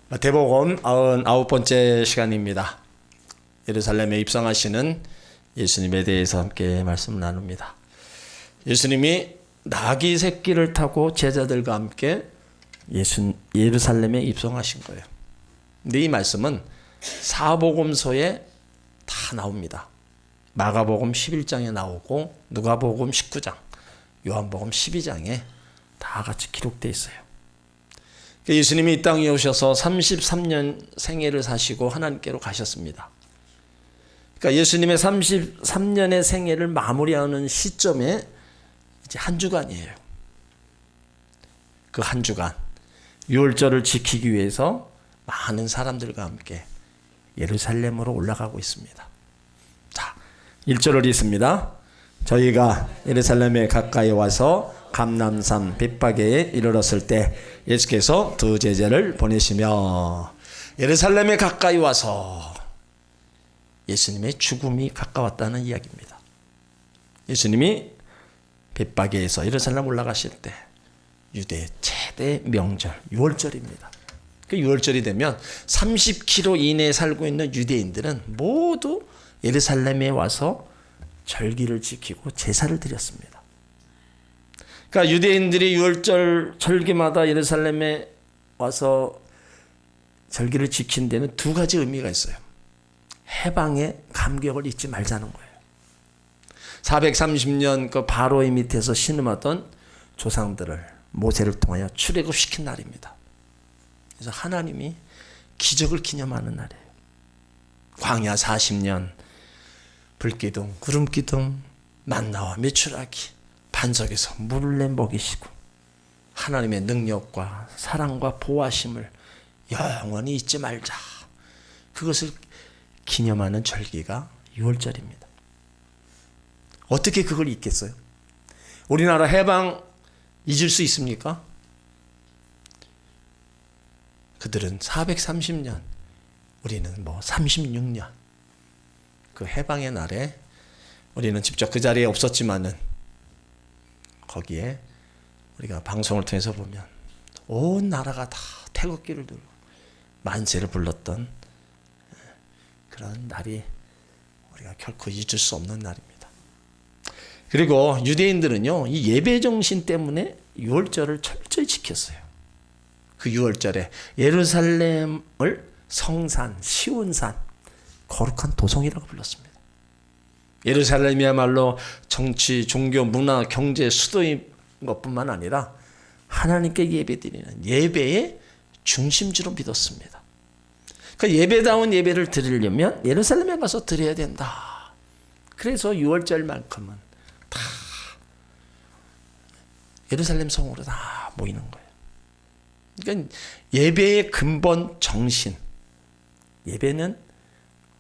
마태복음 99번째 시간입니다. 예루살렘에 입성하시는 예수님에 대해서 함께 말씀을 나눕니다. 예수님이 나귀 새끼를 타고 제자들과 함께 예루살렘에 입성하신 거예요. 근데 이 말씀은 사복음서에 다 나옵니다. 마가복음 11장에 나오고 누가복음 19장, 요한복음 12장에 다 같이 기록되어 있어요. 예수님이 이 땅에 오셔서 33년 생애를 사시고 하나님께로 가셨습니다. 그러니까 예수님의 33년의 생애를 마무리하는 시점에 이제 한 주간이에요. 그 한 주간 유월절을 지키기 위해서 많은 사람들과 함께 예루살렘으로 올라가고 있습니다. 자, 1절을 읽습니다. 저희가 예루살렘에 가까이 와서 감람산 벳바게에 이르렀을 때 예수께서 두 제자를 보내시며 예루살렘에 가까이 와서 예수님의 죽음이 가까웠다는 이야기입니다. 예수님이 벳바게에서 예루살렘 올라가실 때 유대 최대 명절 유월절입니다. 그 유월절이 되면 30km 이내에 살고 있는 유대인들은 모두 예루살렘에 와서 절기를 지키고 제사를 드렸습니다. 그러니까 유대인들이 유월절 절기마다 예루살렘에 와서 절기를 지킨 데는 두 가지 의미가 있어요. 해방의 감격을 잊지 말자는 거예요. 430년 그 바로의 밑에서 신음하던 조상들을 모세를 통하여 출애굽시킨 날입니다. 그래서 하나님이 기적을 기념하는 날이에요. 광야 40년 불기둥, 구름기둥, 만나와 메추라기 반석에서 물을 내 먹이시고 하나님의 능력과 사랑과 보호하심을 영원히 잊지 말자. 그것을 기념하는 절기가 유월절입니다. 어떻게 그걸 잊겠어요? 우리나라 해방 잊을 수 있습니까? 그들은 430년, 우리는 36년. 그 해방의 날에 우리는 직접 그 자리에 없었지만은 거기에 우리가 방송을 통해서 보면 온 나라가 다 태극기를 들고 만세를 불렀던 그런 날이 우리가 결코 잊을 수 없는 날입니다. 그리고 유대인들은요, 이 예배 정신 때문에 유월절을 철저히 지켰어요. 그 유월절에 예루살렘을 성산, 시온산, 거룩한 도성이라고 불렀습니다. 예루살렘이야말로 정치, 종교, 문화, 경제 수도인 것뿐만 아니라 하나님께 예배드리는 예배의 중심지로 믿었습니다. 그러니까 예배다운 예배를 드리려면 예루살렘에 가서 드려야 된다. 그래서 유월절만큼은 다 예루살렘 성으로 다 모이는 거예요. 그러니까 예배의 근본 정신, 예배는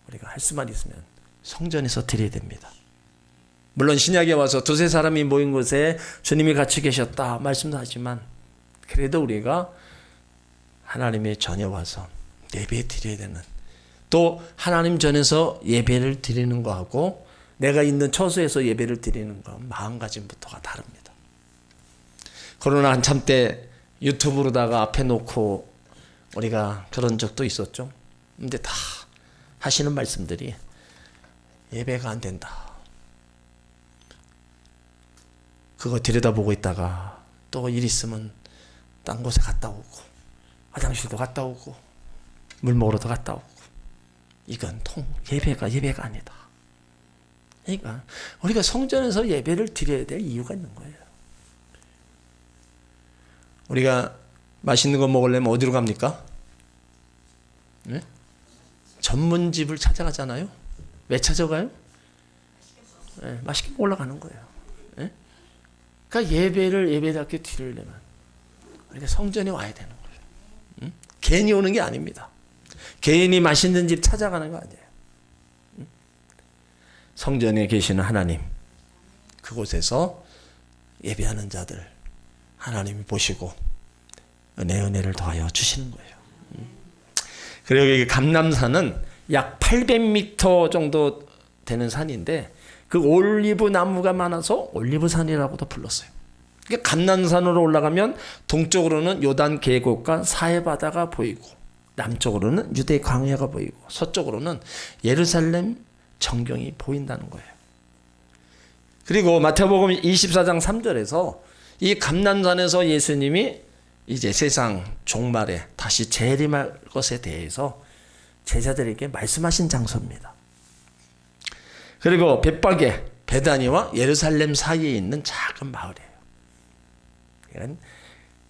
우리가 할 수만 있으면 성전에서 드려야 됩니다. 물론 신약에 와서 두세 사람이 모인 곳에 주님이 같이 계셨다 말씀도 하지만 그래도 우리가 하나님의 전에 와서 예배 드려야 되는, 또 하나님 전에서 예배를 드리는 거하고 내가 있는 처소에서 예배를 드리는 거 마음가짐부터가 다릅니다. 코로나 한참 때 유튜브로다가 앞에 놓고 우리가 그런 적도 있었죠. 근데 다 하시는 말씀들이 예배가 안 된다. 그거 들여다보고 있다가 또 일 있으면 딴 곳에 갔다 오고 화장실도 갔다 오고 물 먹으러도 갔다 오고 이건 예배가 아니다. 그러니까 우리가 성전에서 예배를 드려야 될 이유가 있는 거예요. 우리가 맛있는 거 먹으려면 어디로 갑니까? 네? 전문집을 찾아가잖아요. 왜 찾아가요? 네, 맛있게 먹으러 가는 거예요. 네? 그러니까 예배를 예배답게 드리려면 우리가 성전에 와야 되는 거예요. 응? 괜히 오는 게 아닙니다. 괜히 맛있는 집 찾아가는 거 아니에요. 응? 성전에 계시는 하나님, 그곳에서 예배하는 자들 하나님이 보시고 은혜를 더하여 주시는 거예요. 그리고 이 감람산은 약 800m 정도 되는 산인데 그 올리브 나무가 많아서 올리브산이라고도 불렀어요. 그러니까 감람산으로 올라가면 동쪽으로는 요단 계곡과 사해 바다가 보이고 남쪽으로는 유대 광야가 보이고 서쪽으로는 예루살렘 정경이 보인다는 거예요. 그리고 마태복음 24장 3절에서 이 감람산에서 예수님이 이제 세상 종말에 다시 재림할 것에 대해서 제자들에게 말씀하신 장소입니다. 그리고 벳박에 베다니와 예루살렘 사이에 있는 작은 마을이에요.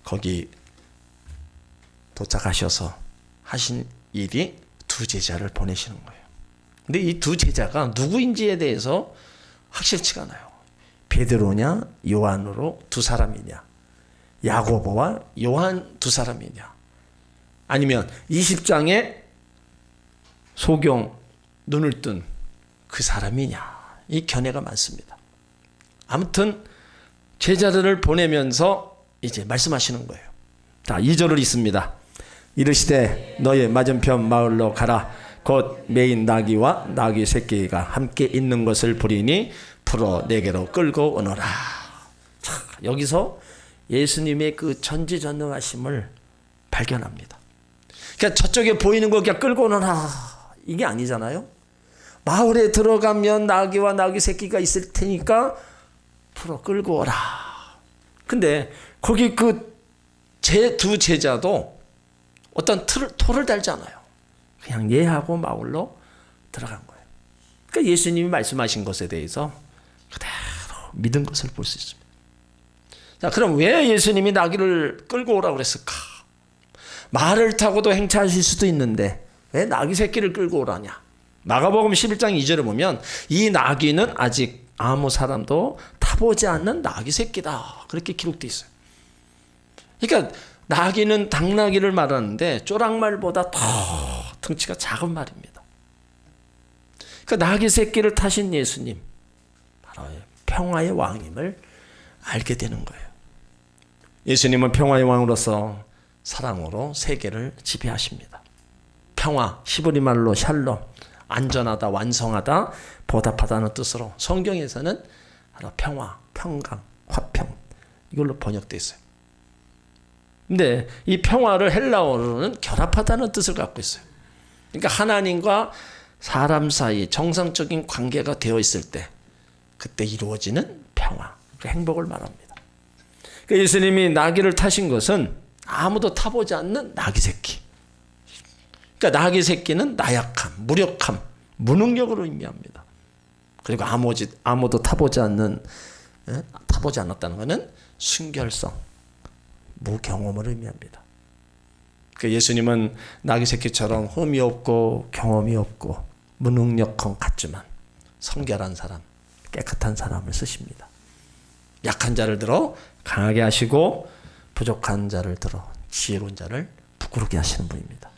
거기 도착하셔서 하신 일이 두 제자를 보내시는 거예요. 근데 이 두 제자가 누구인지에 대해서 확실치가 않아요. 베드로냐 요한으로 두 사람이냐, 야고보와 요한 두 사람이냐, 아니면 20장에 소경 눈을 뜬 그 사람이냐, 이 견해가 많습니다. 아무튼 제자들을 보내면서 이제 말씀하시는 거예요. 자, 2절을 읽습니다. 이르시되 너의 맞은편 마을로 가라. 곧 메인 나귀와 나귀 새끼가 함께 있는 것을 보리니 풀어 내게로 끌고 오너라. 자, 여기서 예수님의 그 전지전능하심을 발견합니다. 그러니까 저쪽에 보이는 거 그냥 끌고 오너라 이게 아니잖아요. 마을에 들어가면 나귀와 나귀 새끼가 있을 테니까 풀어 끌고 오라. 근데 거기 그 두 제자도 어떤 토를 달지 않아요. 그냥 예하고 마을로 들어간 거예요. 그러니까 예수님이 말씀하신 것에 대해서 그대로 믿은 것을 볼 수 있습니다. 자, 그럼 왜 예수님이 나귀를 끌고 오라고 그랬을까? 말을 타고도 행차하실 수도 있는데 왜 나귀 새끼를 끌고 오라냐? 마가복음 11장 2절에 보면 이 나귀는 아직 아무 사람도 타보지 않는 나귀 새끼다. 그렇게 기록되어 있어요. 그러니까 나귀는 당나귀를 말하는데 쪼랑말보다 더 덩치가 작은 말입니다. 그러니까 나귀 새끼를 타신 예수님, 바로 평화의 왕임을 알게 되는 거예요. 예수님은 평화의 왕으로서 사랑으로 세계를 지배하십니다. 평화, 히브리 말로 샬롬, 안전하다, 완성하다, 보답하다는 뜻으로 성경에서는 평화, 평강, 화평 이걸로 번역되어 있어요. 근데 이 평화를 헬라어로는 결합하다는 뜻을 갖고 있어요. 그러니까 하나님과 사람 사이 정상적인 관계가 되어 있을 때 그때 이루어지는 평화, 그 행복을 말합니다. 그러니까 예수님이 나귀를 타신 것은 아무도 타보지 않는 나귀 새끼. 그러니까 나귀 새끼는 나약함, 무력함, 무능력으로 의미합니다. 그리고 아무도 타보지 않았다는 것은 순결성, 무경험을 의미합니다. 그 예수님은 나귀 새끼처럼 흠이 없고 경험이 없고 무능력한 같지만 성결한 사람, 깨끗한 사람을 쓰십니다. 약한 자를 들어 강하게 하시고 부족한 자를 들어 지혜로운 자를 부끄럽게 하시는 분입니다.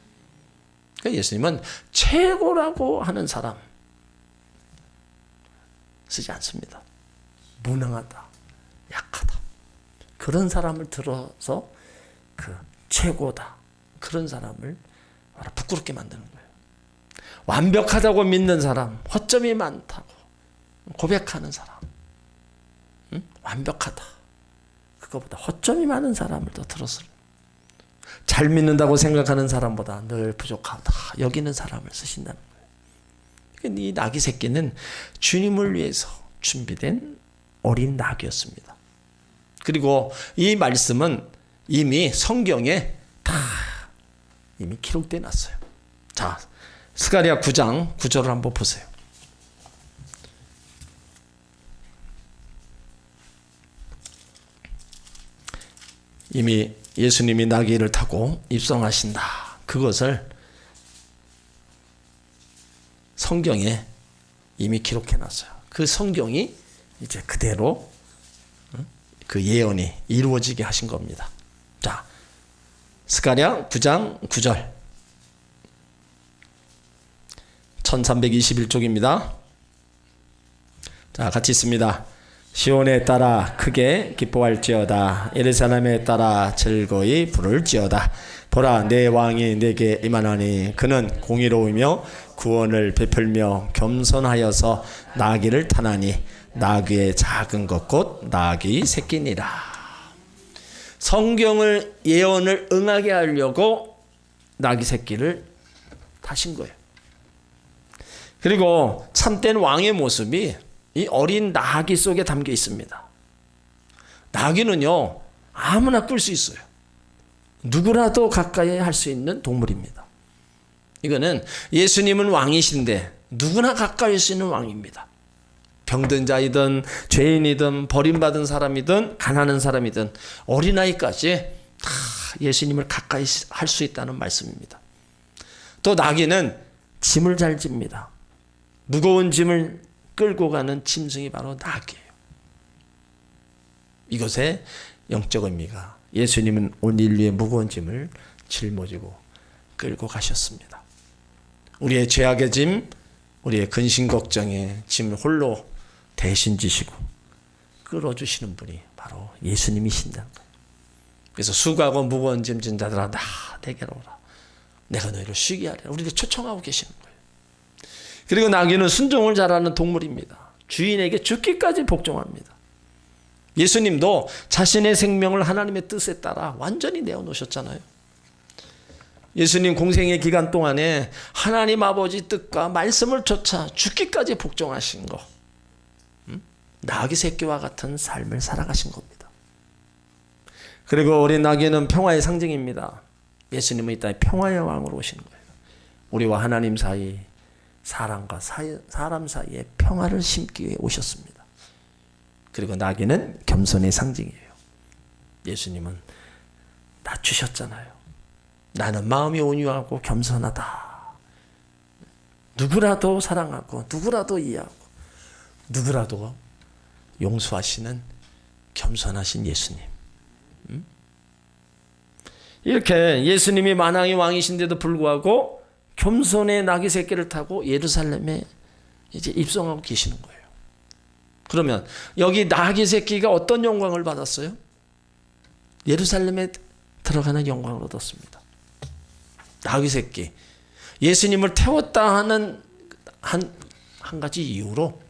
그러니까 예수님은 최고라고 하는 사람 쓰지 않습니다. 무능하다, 약하다. 그런 사람을 들어서 그 최고다. 그런 사람을 부끄럽게 만드는 거예요. 완벽하다고 믿는 사람, 허점이 많다고 고백하는 사람, 완벽하다. 그거보다 허점이 많은 사람을 더 들어서 잘 믿는다고 생각하는 사람보다 늘 부족하다 여기는 사람을 쓰신다는 거예요. 이 나귀 새끼는 주님을 위해서 준비된 어린 나귀였습니다. 그리고 이 말씀은 이미 성경에 다 이미 기록되어 놨어요. 자, 스가랴 9장 9절을 한번 보세요. 이미 예수님이 나귀를 타고 입성하신다. 그것을 성경에 이미 기록해 놨어요. 그 성경이 이제 그대로 그 예언이 이루어지게 하신 겁니다. 자, 스가랴 9장 9절 1321쪽입니다. 자, 같이 있습니다. 시온에 따라 크게 기뻐할지어다. 예루살렘에 따라 즐거이 부를지어다. 보라, 내 왕이 내게 임하나니 그는 공의로우며 구원을 베풀며 겸손하여서 나귀를 타나니 나귀의 작은 것 곧 나귀 새끼니라. 성경을 예언을 응하게 하려고 나귀 새끼를 타신 거예요. 그리고 참된 왕의 모습이 이 어린 나귀 속에 담겨 있습니다. 나귀는요, 아무나 끌 수 있어요. 누구라도 가까이 할 수 있는 동물입니다. 이거는 예수님은 왕이신데 누구나 가까이 할 수 있는 왕입니다. 병든 자이든 죄인이든 버림받은 사람이든 가난한 사람이든 어린아이까지 다 예수님을 가까이 할 수 있다는 말씀입니다. 또 나귀는 짐을 잘 집니다. 무거운 짐을 끌고 가는 짐승이 바로 나귀예요. 이것의 영적 의미가 예수님은 온 인류의 무거운 짐을 짊어지고 끌고 가셨습니다. 우리의 죄악의 짐, 우리의 근심 걱정의 짐을 홀로 대신 지시고 끌어주시는 분이 바로 예수님이신다는 거예요. 그래서 수고하고 무거운 짐 진 자들아 다 내게로 오라. 내가 너희를 쉬게 하리라. 우리를 초청하고 계시는 거예요. 그리고 나귀는 순종을 잘하는 동물입니다. 주인에게 죽기까지 복종합니다. 예수님도 자신의 생명을 하나님의 뜻에 따라 완전히 내어놓으셨잖아요. 예수님 공생의 기간 동안에 하나님 아버지 뜻과 말씀을 쫓아 죽기까지 복종하신 거, 나귀 새끼와 같은 삶을 살아가신 겁니다. 그리고 우리 나귀는 평화의 상징입니다. 예수님은 이 땅에 평화의 왕으로 오신 거예요. 우리와 하나님 사이, 사람과 사람 사이에 평화를 심기 위해 오셨습니다. 그리고 나귀는 겸손의 상징이에요. 예수님은 낮추셨잖아요. 나는 마음이 온유하고 겸손하다. 누구라도 사랑하고 누구라도 이해하고 누구라도 용서하시는 겸손하신 예수님. 이렇게 예수님이 만왕의 왕이신데도 불구하고 겸손의 나귀 새끼를 타고 예루살렘에 이제 입성하고 계시는 거예요. 그러면 여기 나귀 새끼가 어떤 영광을 받았어요? 예루살렘에 들어가는 영광을 얻었습니다. 나귀 새끼, 예수님을 태웠다 하는 한 가지 이유로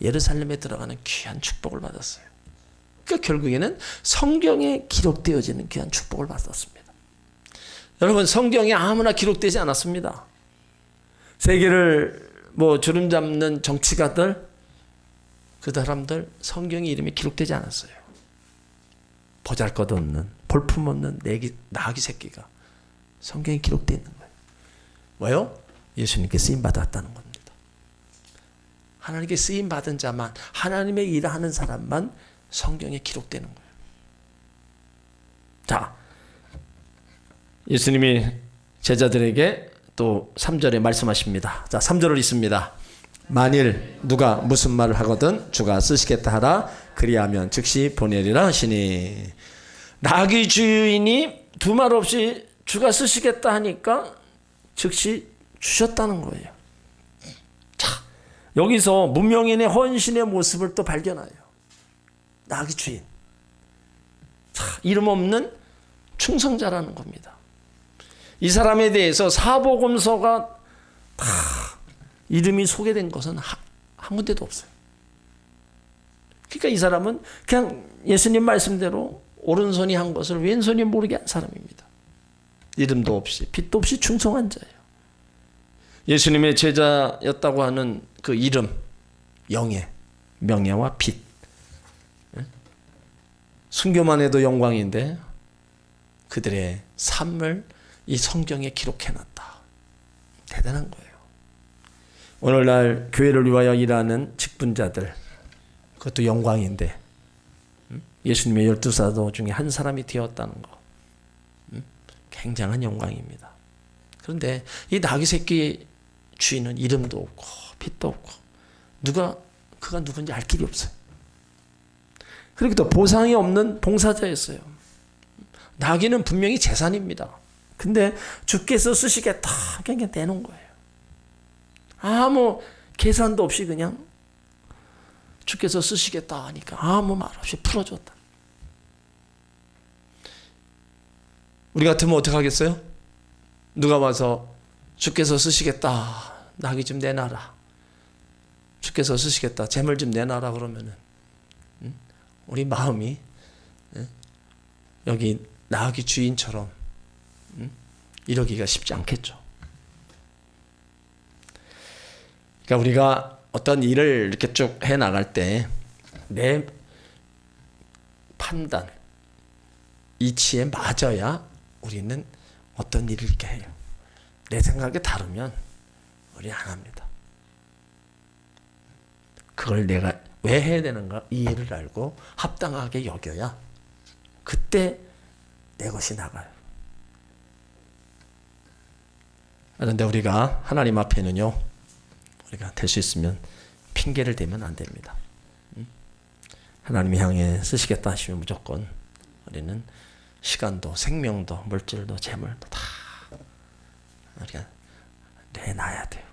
예루살렘에 들어가는 귀한 축복을 받았어요. 그러니까 결국에는 성경에 기록되어지는 귀한 축복을 받았습니다. 여러분, 성경에 아무나 기록되지 않았습니다. 세계를 주름 잡는 정치가들, 그 사람들 성경에 이름이 기록되지 않았어요. 보잘것없는 볼품없는 나귀 새끼가 성경에 기록되어 있는 거예요. 왜요? 예수님께 쓰임받았다는 겁니다. 하나님께 쓰임받은 자만, 하나님의 일을 하는 사람만 성경에 기록되는 거예요. 자, 예수님이 제자들에게 또 3절에 말씀하십니다. 자, 3절을 읽습니다. 만일 누가 무슨 말을 하거든 주가 쓰시겠다 하라. 그리하면 즉시 보내리라 하시니. 나귀 주인이 두 말 없이 주가 쓰시겠다 하니까 즉시 주셨다는 거예요. 자, 여기서 문명인의 헌신의 모습을 또 발견해요. 나귀 주인. 자, 이름 없는 충성자라는 겁니다. 이 사람에 대해서 사복음서가 다 이름이 소개된 것은 한 군데도 없어요. 그러니까 이 사람은 그냥 예수님 말씀대로 오른손이 한 것을 왼손이 모르게 한 사람입니다. 이름도 없이 빛도 없이 충성한 자예요. 예수님의 제자였다고 하는 그 이름, 영예, 명예와 빛, 순교만 해도 영광인데 그들의 삶을 이 성경에 기록해놨다. 대단한 거예요. 오늘날 교회를 위하여 일하는 직분자들, 그것도 영광인데 예수님의 12사도 중에 한 사람이 되었다는 거, 굉장한 영광입니다. 그런데 이 나귀 새끼 주인은 이름도 없고 빛도 없고 그가 누군지 알 길이 없어요. 그리고 또 보상이 없는 봉사자였어요. 나귀는 분명히 재산입니다. 근데 주께서 쓰시겠다 그냥 내놓은 거예요. 아무 계산도 없이 그냥 주께서 쓰시겠다 하니까 아무 말 없이 풀어줬다. 우리 같으면 어떻게 하겠어요? 누가 와서 주께서 쓰시겠다, 나귀 좀 내놔라, 주께서 쓰시겠다, 재물 좀 내놔라 그러면은 우리 마음이 여기 나귀 주인처럼 이러기가 쉽지 않겠죠. 그러니까 우리가 어떤 일을 이렇게 쭉 해나갈 때 내 판단, 이치에 맞아야 우리는 어떤 일을 이렇게 해요. 내 생각에 다르면 우리 안 합니다. 그걸 내가 왜 해야 되는가 이해를 알고 합당하게 여겨야 그때 내 것이 나가요. 그런데 우리가 하나님 앞에는요, 우리가 될 수 있으면 핑계를 대면 안 됩니다. 하나님이 향해 쓰시겠다 하시면 무조건 우리는 시간도 생명도 물질도 재물도 다 우리가 내놔야 돼요.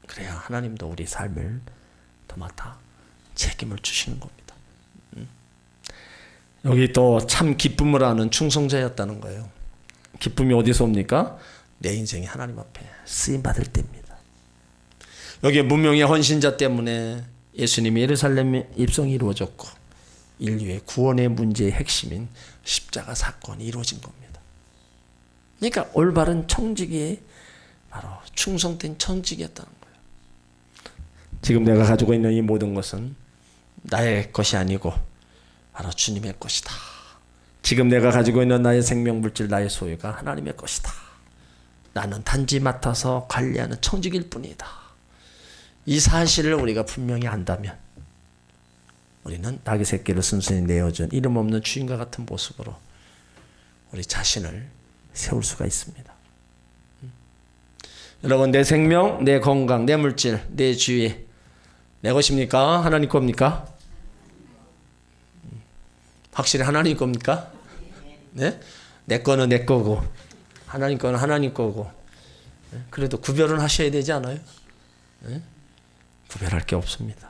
그래야 하나님도 우리 삶을 도맡아 책임을 주시는 겁니다. 여기 또 참 기쁨을 아는 충성자였다는 거예요. 기쁨이 어디서 옵니까? 내 인생이 하나님 앞에 쓰임받을 때입니다. 여기에 문명의 헌신자 때문에 예수님의 예루살렘 입성이 이루어졌고 인류의 구원의 문제의 핵심인 십자가 사건이 이루어진 겁니다. 그러니까 올바른 청지기에 바로 충성된 청지기였다는 거예요. 지금 내가 가지고 있는 이 모든 것은 나의 것이 아니고 바로 주님의 것이다. 지금 내가 가지고 있는 나의 생명, 물질, 나의 소유가 하나님의 것이다. 나는 단지 맡아서 관리하는 청지기일 뿐이다. 이 사실을 우리가 분명히 안다면 우리는 낙의 새끼를 순순히 내어준 이름 없는 주인과 같은 모습으로 우리 자신을 세울 수가 있습니다. 여러분, 내 생명, 내 건강, 내 물질, 내 주위 내 것입니까? 하나님 겁니까? 확실히 하나님 겁니까? 네? 내 거는 내 거고 하나님 거는 하나님 거고. 그래도 구별은 하셔야 되지 않아요? 네? 구별할 게 없습니다.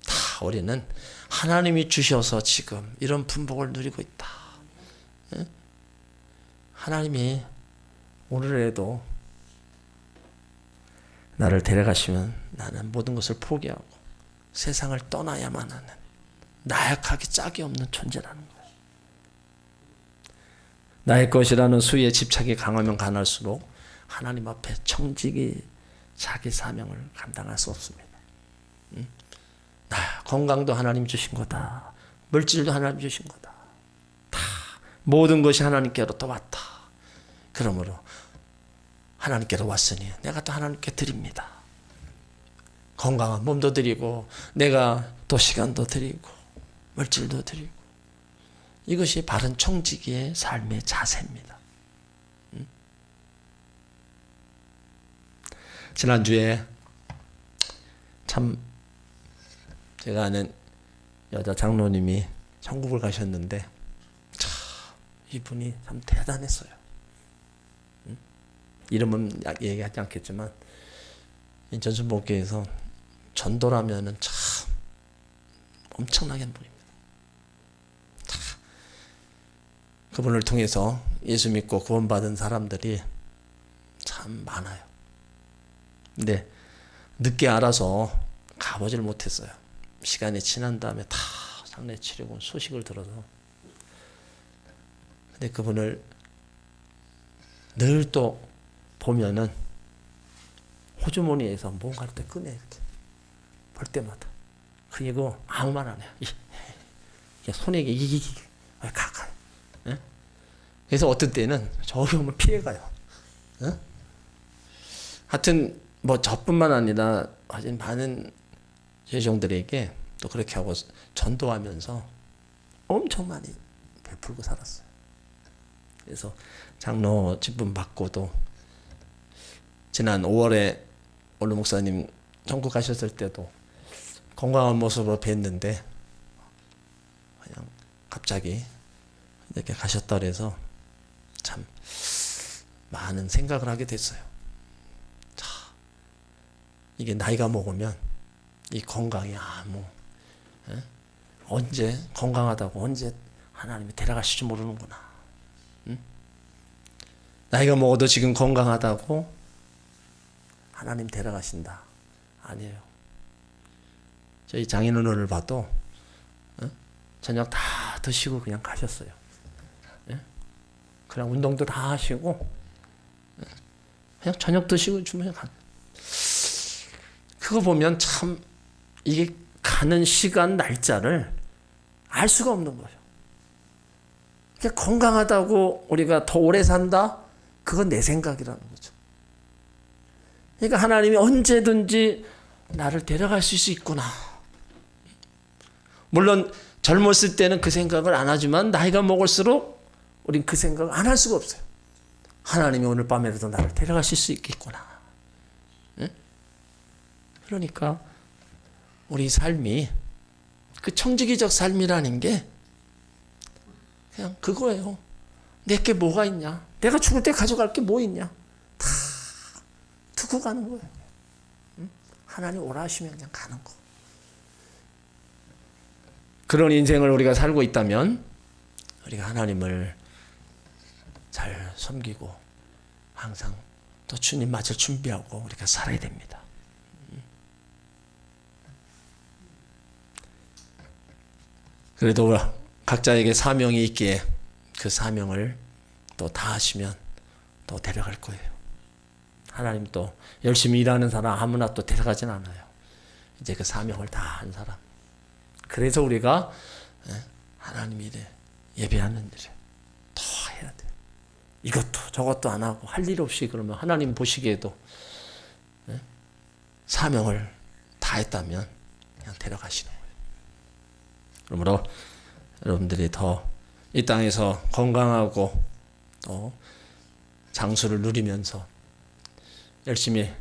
다 우리는 하나님이 주셔서 지금 이런 분복을 누리고 있다. 네? 하나님이 오늘에도 나를 데려가시면 나는 모든 것을 포기하고 세상을 떠나야만 하는 나약하게 짝이 없는 존재라는 거예요. 나의 것이라는 수에 집착이 강하면 강할수록 하나님 앞에 청직이 자기 사명을 감당할 수 없습니다. 건강도 하나님 주신 거다. 물질도 하나님 주신 거다. 다 모든 것이 하나님께로부터 왔다. 그러므로 하나님께로 왔으니 내가 또 하나님께 드립니다. 건강한 몸도 드리고 내가 또 시간도 드리고 물질도 드리고 이것이 바른 청지기의 삶의 자세입니다. 지난주에 참 제가 아는 여자 장로님이 천국을 가셨는데 참 이분이 참 대단했어요. 이름은 얘기하지 않겠지만 인천순복교에서 전도라면은 참 엄청나게 한 분입니다. 그분을 통해서 예수 믿고 구원받은 사람들이 참 많아요. 근데 늦게 알아서 가보지를 못했어요. 시간이 지난 다음에 다 장례 치르고 소식을 들어서. 근데 그분을 늘 또 보면은 호주머니에서 뭔가를 또 꺼내 이렇게 볼 때마다. 그리고 아무 말 안 해요. 손에 이게 가까이. 예? 그래서 어떤 때는 저기 오면 피해가요. 예? 하여튼 뭐 저뿐만 아니라 아직 많은 제종들에게 또 그렇게 하고 전도하면서 엄청 많이 베풀고 살았어요. 그래서 장로 직분 받고도 지난 5월에 올루 목사님 천국 가셨을 때도 건강한 모습으로 뵀는데 그냥 갑자기 이렇게 가셨다 그래서 참 많은 생각을 하게 됐어요. 자, 이게 나이가 먹으면 이 건강이 언제 건강하다고 언제 하나님이 데려가실지 모르는구나. 응? 나이가 먹어도 지금 건강하다고 하나님 데려가신다. 아니에요. 저희 장인어른을 봐도 저녁 다 드시고 그냥 가셨어요. 예? 그냥 운동도 다 하시고 그냥 저녁 드시고 주무셔 가. 그거 보면 참 이게 가는 시간 날짜를 알 수가 없는 거예요. 건강하다고 우리가 더 오래 산다? 그건 내 생각이라는 거죠. 그러니까 하나님이 언제든지 나를 데려갈 수 있구나. 물론 젊었을 때는 그 생각을 안 하지만 나이가 먹을수록 우린 그 생각을 안 할 수가 없어요. 하나님이 오늘 밤에라도 나를 데려가실 수 있겠구나. 응? 그러니까 우리 삶이 그 청지기적 삶이라는 게 그냥 그거예요. 내게 뭐가 있냐? 내가 죽을 때 가져갈 게 뭐 있냐? 다 두고 가는 거예요. 응? 하나님 오라 하시면 그냥 가는 거. 그런 인생을 우리가 살고 있다면 우리가 하나님을 잘 섬기고 항상 또 주님 맞을 준비하고 우리가 살아야 됩니다. 그래도 각자에게 사명이 있기에 그 사명을 또 다 하시면 또 데려갈 거예요. 하나님 또 열심히 일하는 사람 아무나 또 데려가진 않아요. 이제 그 사명을 다 한 사람. 그래서 우리가 하나님 일에 예배하는 일에 더 해야 돼요. 이것도 저것도 안 하고 할 일 없이 그러면 하나님 보시기에도 사명을 다 했다면 그냥 데려가시는 거예요. 그러므로 여러분들이 더 이 땅에서 건강하고 또 장수를 누리면서 열심히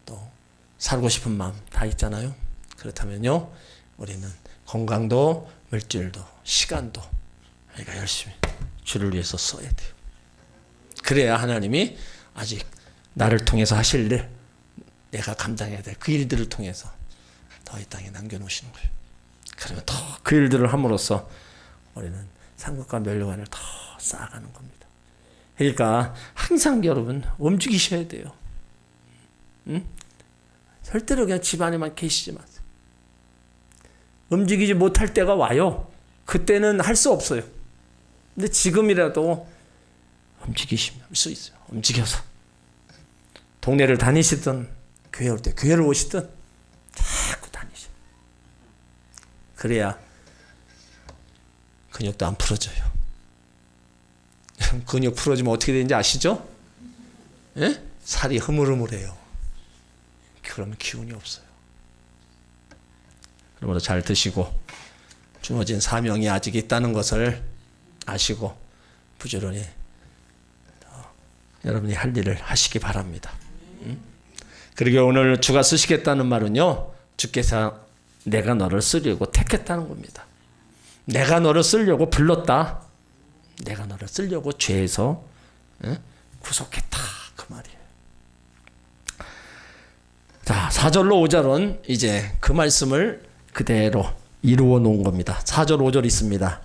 또 살고 싶은 마음 다 있잖아요. 그렇다면요, 우리는 건강도 물질도 시간도 우리가 열심히 주를 위해서 써야 돼요. 그래야 하나님이 아직 나를 통해서 하실 일, 내가 감당해야 될 그 일들을 통해서 더 이 땅에 남겨놓으시는 거예요. 그러면 더 그 일들을 함으로써 우리는 상급과 멸류관을 더 쌓아가는 겁니다. 그러니까 항상 여러분 움직이셔야 돼요. 응? 절대로 그냥 집 안에만 계시지 마세요. 움직이지 못할 때가 와요. 그때는 할 수 없어요. 근데 지금이라도 움직이실 수 있어요. 움직여서 동네를 다니시든 교회 올 때 교회를 오시든 자꾸 다니셔. 그래야 근육도 안 풀어져요. 근육 풀어지면 어떻게 되는지 아시죠? 예? 살이 흐물흐물해요. 그러면 기운이 없어요. 그러므로 잘 드시고 주어진 사명이 아직 있다는 것을 아시고 부지런히 여러분이 할 일을 하시기 바랍니다. 그리고 오늘 주가 쓰시겠다는 말은요, 주께서 내가 너를 쓰려고 택했다는 겁니다. 내가 너를 쓰려고 불렀다. 내가 너를 쓰려고 죄에서 구속했다. 그 말이에요. 자, 4절로 5절은 이제 그 말씀을 그대로 이루어 놓은 겁니다. 4절 5절 있습니다.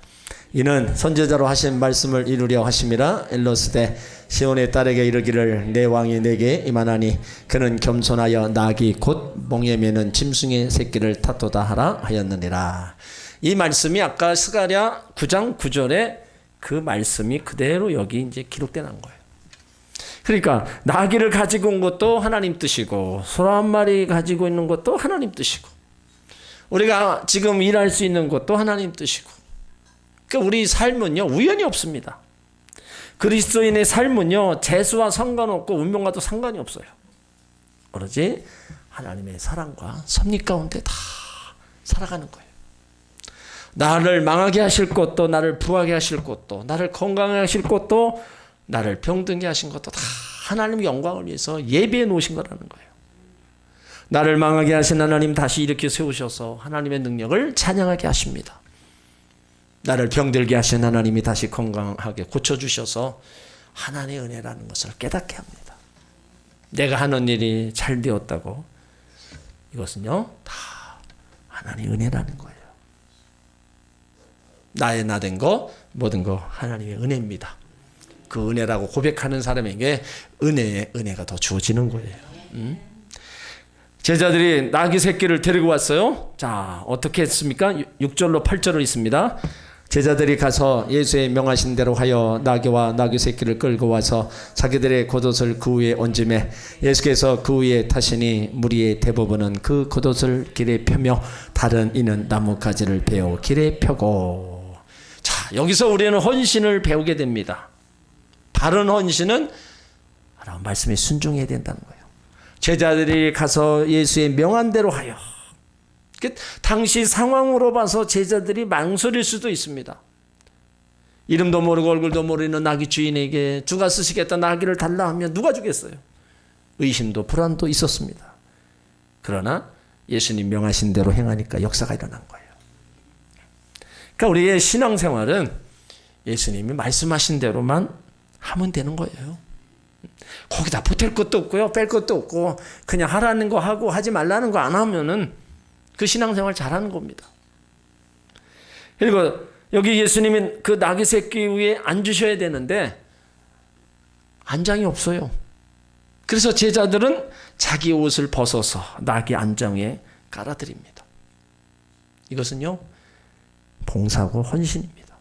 이는 선지자로 하신 말씀을 이루려 하심이라. 일러스되 시온의 딸에게 이르기를 내 왕이 내게 임하나니 그는 겸손하여 낙이 곧 몽에 매는 짐승의 새끼를 탓도다 하라 하였느니라. 이 말씀이 아까 스가랴 9장 9절에 그 말씀이 그대로 여기 이제 기록된 거예요. 그러니까 나귀를 가지고 온 것도 하나님 뜻이고 소라 한 마리 가지고 있는 것도 하나님 뜻이고 우리가 지금 일할 수 있는 것도 하나님 뜻이고, 그러니까 우리 삶은요 우연이 없습니다. 그리스도인의 삶은요 재수와 상관없고 운명과도 상관이 없어요. 오로지 하나님의 사랑과 섭리 가운데 다 살아가는 거예요. 나를 망하게 하실 것도 나를 부하게 하실 것도 나를 건강하게 하실 것도 나를 병든게 하신 것도 다 하나님의 영광을 위해서 예비해 놓으신 거라는 거예요. 나를 망하게 하신 하나님 다시 일으켜 세우셔서 하나님의 능력을 찬양하게 하십니다. 나를 병들게 하신 하나님이 다시 건강하게 고쳐주셔서 하나님의 은혜라는 것을 깨닫게 합니다. 내가 하는 일이 잘 되었다고 이것은요 다 하나님의 은혜라는 거예요. 나의 나된 거 모든 거 하나님의 은혜입니다. 그 은혜라고 고백하는 사람에게 은혜가 더 주어지는 거예요. 제자들이 나귀 새끼를 데리고 왔어요. 자, 어떻게 했습니까? 6절로 8절로 있습니다. 제자들이 가서 예수의 명하신 대로 하여 나귀와 나귀 새끼를 끌고 와서 자기들의 겉옷을 그 위에 얹음에 예수께서 그 위에 타시니 무리의 대부분은 그 겉옷을 길에 펴며 다른 이는 나뭇가지를 베어 길에 펴고. 자, 여기서 우리는 헌신을 배우게 됩니다. 바른 헌신은 말씀에 순종해야 된다는 거예요. 제자들이 가서 예수의 명한 대로 하여. 당시 상황으로 봐서 제자들이 망설일 수도 있습니다. 이름도 모르고 얼굴도 모르는 나귀 주인에게 주가 쓰시겠다 나귀를 달라 하면 누가 주겠어요? 의심도 불안도 있었습니다. 그러나 예수님 명하신 대로 행하니까 역사가 일어난 거예요. 그러니까 우리의 신앙생활은 예수님이 말씀하신 대로만 하면 되는 거예요. 거기다 보탤 것도 없고요, 뺄 것도 없고 그냥 하라는 거 하고 하지 말라는 거 안 하면은 그 신앙생활 잘하는 겁니다. 그리고 여기 예수님은 그 나귀 새끼 위에 앉으셔야 되는데 안장이 없어요. 그래서 제자들은 자기 옷을 벗어서 나귀 안장 위에 깔아드립니다. 이것은요, 봉사고 헌신입니다.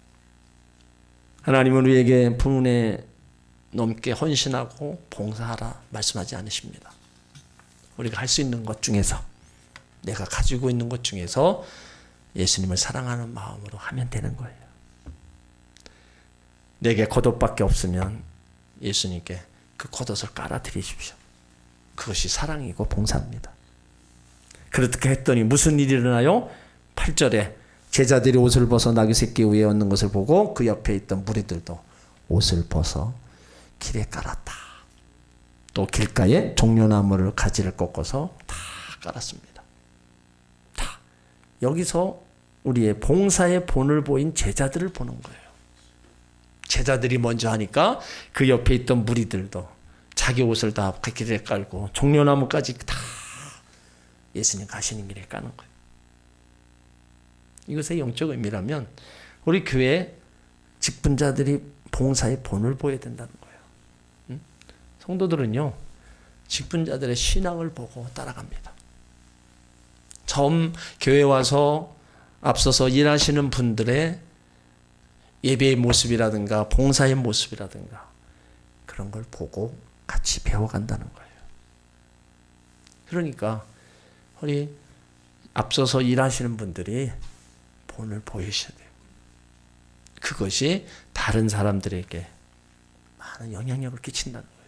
하나님은 우리에게 분에 넘게 헌신하고 봉사하라 말씀하지 않으십니다. 우리가 할 수 있는 것 중에서, 내가 가지고 있는 것 중에서 예수님을 사랑하는 마음으로 하면 되는 거예요. 내게 겉옷밖에 없으면 예수님께 그 겉옷을 깔아드리십시오. 그것이 사랑이고 봉사입니다. 그렇게 했더니 무슨 일이 일어나요? 8절에 제자들이 옷을 벗어 나귀 새끼 위에 얹는 것을 보고 그 옆에 있던 무리들도 옷을 벗어 길에 깔았다. 또 길가에 종려나무를 가지를 꺾어서 다 깔았습니다. 여기서 우리의 봉사의 본을 보인 제자들을 보는 거예요. 제자들이 먼저 하니까 그 옆에 있던 무리들도 자기 옷을 다 길에 깔고 종려나무까지 다 예수님 가시는 길에 까는 거예요. 이것의 영적 의미라면 우리 교회 직분자들이 봉사의 본을 보여야 된다는 거예요. 성도들은요, 직분자들의 신앙을 보고 따라갑니다. 처음 교회 와서 앞서서 일하시는 분들의 예배의 모습이라든가 봉사의 모습이라든가 그런 걸 보고 같이 배워간다는 거예요. 그러니까 우리 앞서서 일하시는 분들이 본을 보이셔야 돼요. 그것이 다른 사람들에게 많은 영향력을 끼친다는 거예요.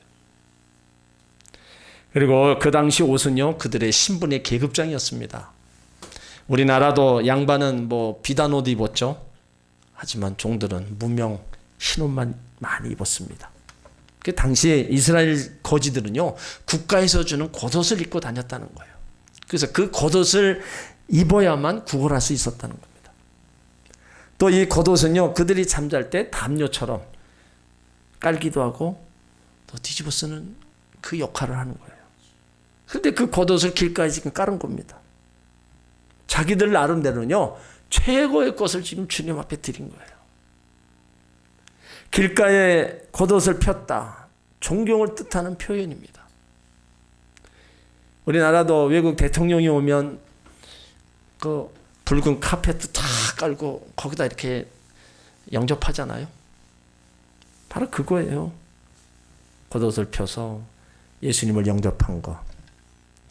그리고 그 당시 옷은요, 그들의 신분의 계급장이었습니다. 우리나라도 양반은 비단 옷 입었죠. 하지만 종들은 무명 흰옷만 많이 입었습니다. 그 당시에 이스라엘 거지들은요, 국가에서 주는 겉옷을 입고 다녔다는 거예요. 그래서 그 겉옷을 입어야만 구걸할 수 있었다는 겁니다. 또 이 겉옷은요, 그들이 잠잘 때 담요처럼 깔기도 하고 또 뒤집어 쓰는 그 역할을 하는 거예요. 그런데 그 겉옷을 길가에 지금 깔은 겁니다. 자기들 나름대로는요, 최고의 것을 지금 주님 앞에 드린 거예요. 길가에 겉옷을 폈다. 존경을 뜻하는 표현입니다. 우리나라도 외국 대통령이 오면 그 붉은 카페트 탁 깔고 거기다 이렇게 영접하잖아요. 바로 그거예요. 겉옷을 펴서 예수님을 영접한 거.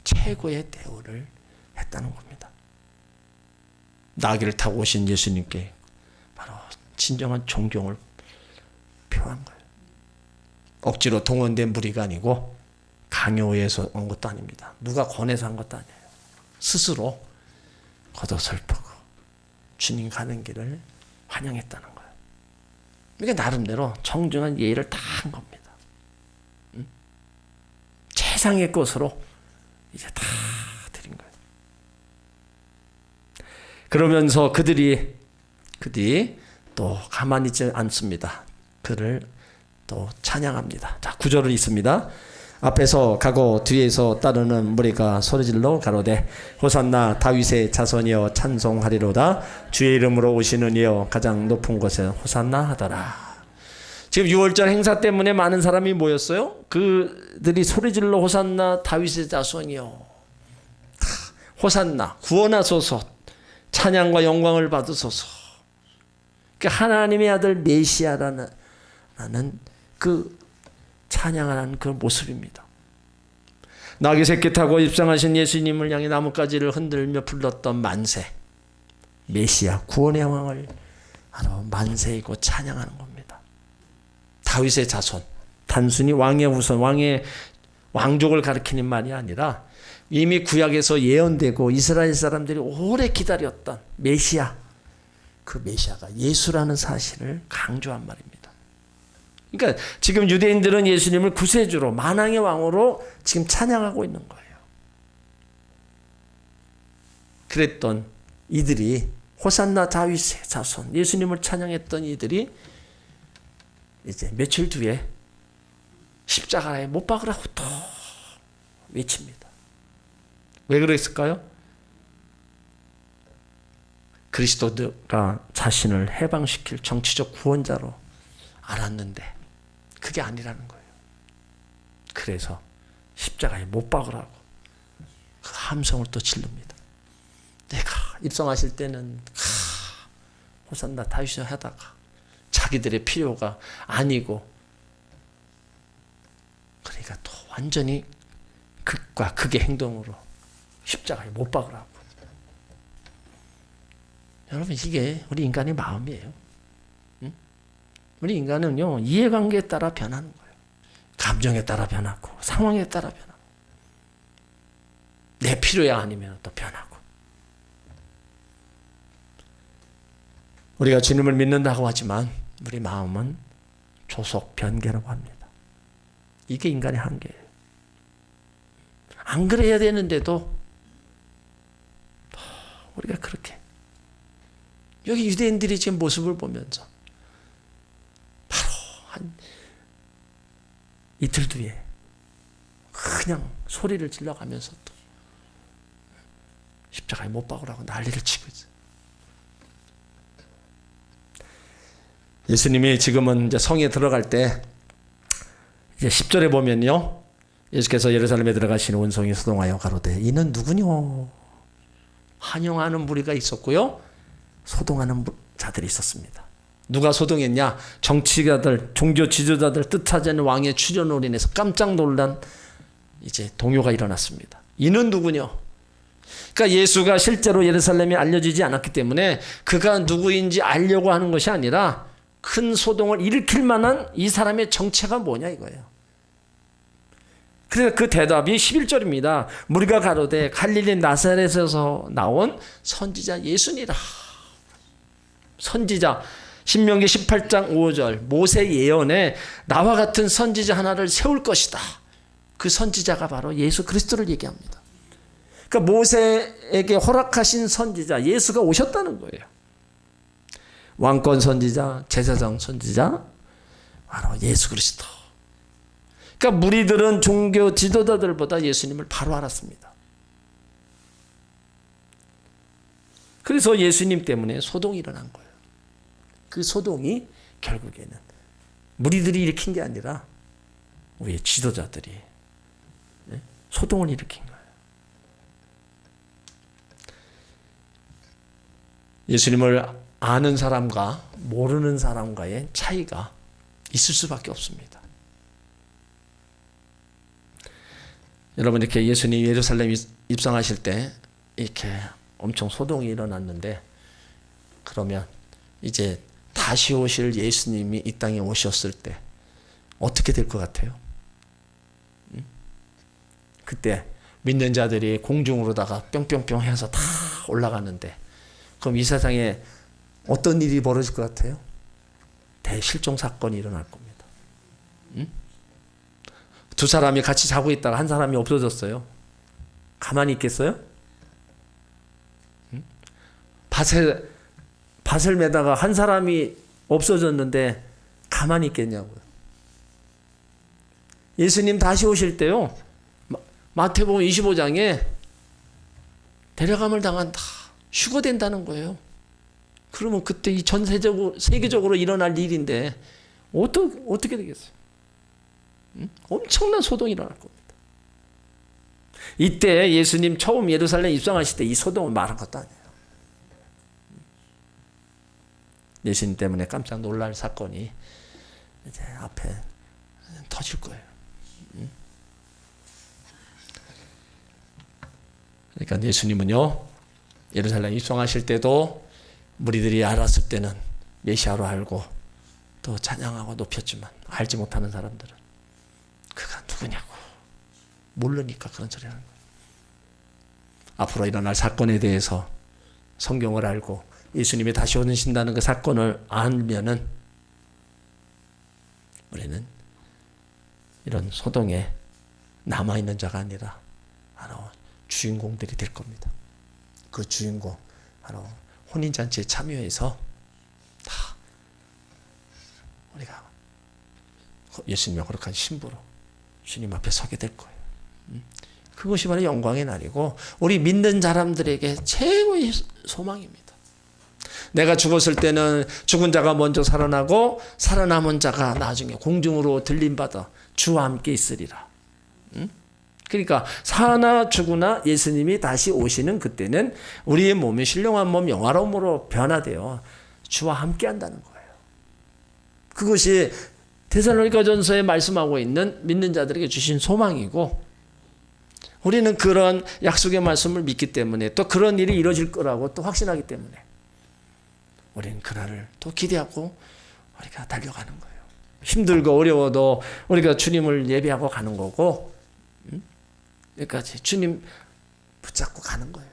최고의 대우를 했다는 겁니다. 나귀를 타고 오신 예수님께 바로 진정한 존경을 표한 거예요. 억지로 동원된 무리가 아니고 강요해서 온 것도 아닙니다. 누가 권해서 한 것도 아니에요. 스스로 겉옷을 펴고 주님 가는 길을 환영했다는 거예요. 이게 나름대로 정중한 예의를 다 한 겁니다. 최상의 것으로 이제 다 드린 거예요. 그러면서 그들이 또 가만히 있지 않습니다. 그를 또 찬양합니다. 자, 9절은 있습니다. 앞에서 가고 뒤에서 따르는 무리가 소리질러 가로되 호산나 다윗의 자손이여 찬송하리로다. 주의 이름으로 오시는 이여 가장 높은 곳에 호산나 하더라. 지금 6월절 행사 때문에 많은 사람이 모였어요. 그들이 소리질러 호산나 다윗의 자손이여, 호산나 구원하소서, 찬양과 영광을 받으소서. 하나님의 아들 메시아라는 그 찬양하는 그 모습입니다. 나귀 새끼 타고 입성하신 예수님을 향해 나뭇가지를 흔들며 불렀던 만세, 메시아 구원의 왕을 바로 만세이고 찬양하는 겁니다. 다윗의 자손, 단순히 왕의 후손, 왕의 왕족을 가리키는 말이 아니라 이미 구약에서 예언되고 이스라엘 사람들이 오래 기다렸던 메시아, 그 메시아가 예수라는 사실을 강조한 말입니다. 그러니까 지금 유대인들은 예수님을 구세주로, 만왕의 왕으로 지금 찬양하고 있는 거예요. 그랬던 이들이, 호산나 다윗의 자손, 예수님을 찬양했던 이들이 이제 며칠 뒤에 십자가에 못 박으라고 또 외칩니다. 왜 그랬을까요? 그리스도가 자신을 해방시킬 정치적 구원자로 알았는데 그게 아니라는 거예요. 그래서 십자가에 못 박으라고 그 함성을 또 질릅니다. 내가 입성하실 때는 호산나 다윗을 하다가 자기들의 필요가 아니고, 그러니까 또 완전히 극과 극의 행동으로 십자가에 못 박으라고. 여러분, 이게 우리 인간의 마음이에요. 응? 우리 인간은요, 이해관계에 따라 변하는 거예요. 감정에 따라 변하고, 상황에 따라 변하고, 내 필요에 아니면 또 변하고. 우리가 주님을 믿는다고 하지만 우리 마음은 조속 변개라고 합니다. 이게 인간의 한계예요. 안 그래야 되는데도 우리가 그렇게, 여기 유대인들이 지금 모습을 보면서 바로 한 이틀 뒤에 그냥 소리를 질러가면서 또 십자가에 못 박으라고 난리를 치고 있어요. 예수님이 지금은 이제 성에 들어갈 때 이제 10절에 보면요, 예수께서 예루살렘에 들어가시는 원성이 소동하여 가로되 이는 누구뇨? 환영하는 무리가 있었고요, 소동하는 자들이 있었습니다. 누가 소동했냐? 정치가들, 종교 지도자들, 뜻하지 않은 왕의 출현으로 인해서 깜짝 놀란 이제 동요가 일어났습니다. 이는 누구뇨? 그러니까 예수가 실제로 예루살렘에 알려지지 않았기 때문에 그가 누구인지 알려고 하는 것이 아니라 큰 소동을 일으킬 만한 이 사람의 정체가 뭐냐 이거예요. 그래서 그 대답이 11절입니다. 무리가 가로되 갈릴리 나사렛에서 나온 선지자 예수니라. 선지자, 신명기 18장 5절 모세 예언에 나와 같은 선지자 하나를 세울 것이다. 그 선지자가 바로 예수 그리스도를 얘기합니다. 그러니까 모세에게 허락하신 선지자 예수가 오셨다는 거예요. 왕권 선지자, 제사장 선지자, 바로 예수 그리스도. 그러니까 무리들은 종교 지도자들보다 예수님을 바로 알았습니다. 그래서 예수님 때문에 소동이 일어난 거예요. 그 소동이 결국에는 무리들이 일으킨 게 아니라 우리의 지도자들이 소동을 일으킨 거예요. 예수님을 아는 사람과 모르는 사람과의 차이가 있을 수밖에 없습니다. 여러분, 이렇게 예수님이 예루살렘 입성하실 때 이렇게 엄청 소동이 일어났는데, 그러면 이제 다시 오실 예수님이 이 땅에 오셨을 때 어떻게 될 것 같아요? 그때 믿는 자들이 공중으로다가 뿅뿅뿅 해서 다 올라가는데, 그럼 이 세상에 어떤 일이 벌어질 것 같아요? 대실종 사건이 일어날 겁니다. 두 사람이 같이 자고 있다가 한 사람이 없어졌어요. 가만히 있겠어요? 밭을 매다가 한 사람이 없어졌는데 가만히 있겠냐고요. 예수님 다시 오실 때요, 마태복음 25장에 데려감을 당한 다 휴거된다는 거예요. 그러면 그때 이 세계적으로 일어날 일인데 어떻게 되겠어요? 엄청난 소동이 일어날 겁니다. 이때 예수님 처음 예루살렘 입성하실 때 이 소동을 말한 것도 아니에요. 예수님 때문에 깜짝 놀랄 사건이 이제 앞에 터질 거예요. 그러니까 예수님은요, 예루살렘 입성하실 때도 무리들이 알았을 때는 메시아로 알고 또 찬양하고 높였지만 알지 못하는 사람들은 그가 누구냐고 모르니까 그런 소리 하는 거예요. 앞으로 일어날 사건에 대해서 성경을 알고 예수님이 다시 오신다는 그 사건을 알면은 우리는 이런 소동에 남아있는 자가 아니라 바로 주인공들이 될 겁니다. 그 주인공 바로 혼인잔치에 참여해서 다 우리가 예수님의 거룩한 신부로 주님 앞에 서게 될 거예요. 그것이 바로 영광의 날이고 우리 믿는 사람들에게 최고의 소망입니다. 내가 죽었을 때는 죽은 자가 먼저 살아나고 살아남은 자가 나중에 공중으로 들림받아 주와 함께 있으리라. 그러니까 사나 죽으나 예수님이 다시 오시는 그때는 우리의 몸이 신령한 몸, 영화로움으로 변화되어 주와 함께 한다는 거예요. 그것이 데살로니가전서에 말씀하고 있는 믿는 자들에게 주신 소망이고 우리는 그런 약속의 말씀을 믿기 때문에 또 그런 일이 이루어질 거라고 또 확신하기 때문에 우리는 그날을 또 기대하고 우리가 달려가는 거예요. 힘들고 어려워도 우리가 주님을 예배하고 가는 거고 여기까지 주님 붙잡고 가는 거예요.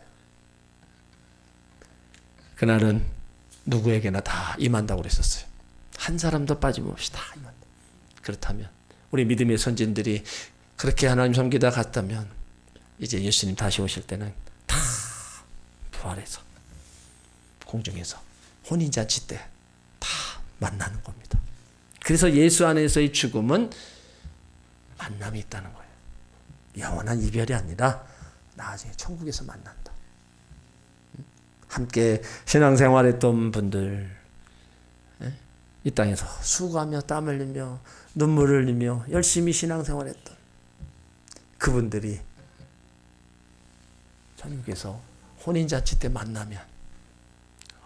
그날은 누구에게나 다 임한다고 그랬었어요. 한 사람도 빠짐없이 다 임한다. 그렇다면 우리 믿음의 선진들이 그렇게 하나님 섬기다 갔다면 이제 예수님 다시 오실 때는 다 부활해서 공중에서 혼인잔치 때 다 만나는 겁니다. 그래서 예수 안에서의 죽음은 만남이 있다는 거예요. 영원한 이별이 아니라 나중에 천국에서 만난다. 함께 신앙생활했던 분들, 이 땅에서 수고하며 땀 흘리며 눈물을 흘리며 열심히 신앙생활했던 그분들이 천국에서 혼인잔치 때 만나면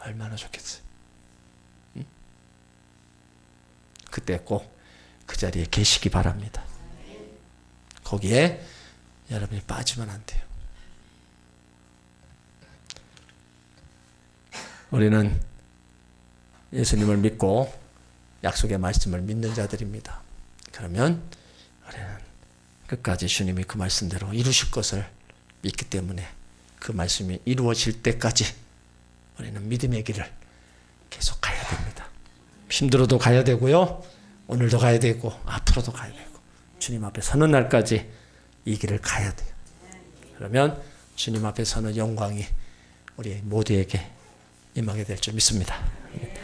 얼마나 좋겠어요. 그때 꼭 그 자리에 계시기 바랍니다. 거기에 여러분이 빠지면 안 돼요. 우리는 예수님을 믿고 약속의 말씀을 믿는 자들입니다. 그러면 우리는 끝까지 주님이 그 말씀대로 이루실 것을 믿기 때문에 그 말씀이 이루어질 때까지 우리는 믿음의 길을 계속 가야 됩니다. 힘들어도 가야 되고요. 오늘도 가야 되고 앞으로도 가야 되고 주님 앞에 서는 날까지 이 길을 가야 돼요. 그러면 주님 앞에 서는 영광이 우리 모두에게 임하게 될 줄 믿습니다.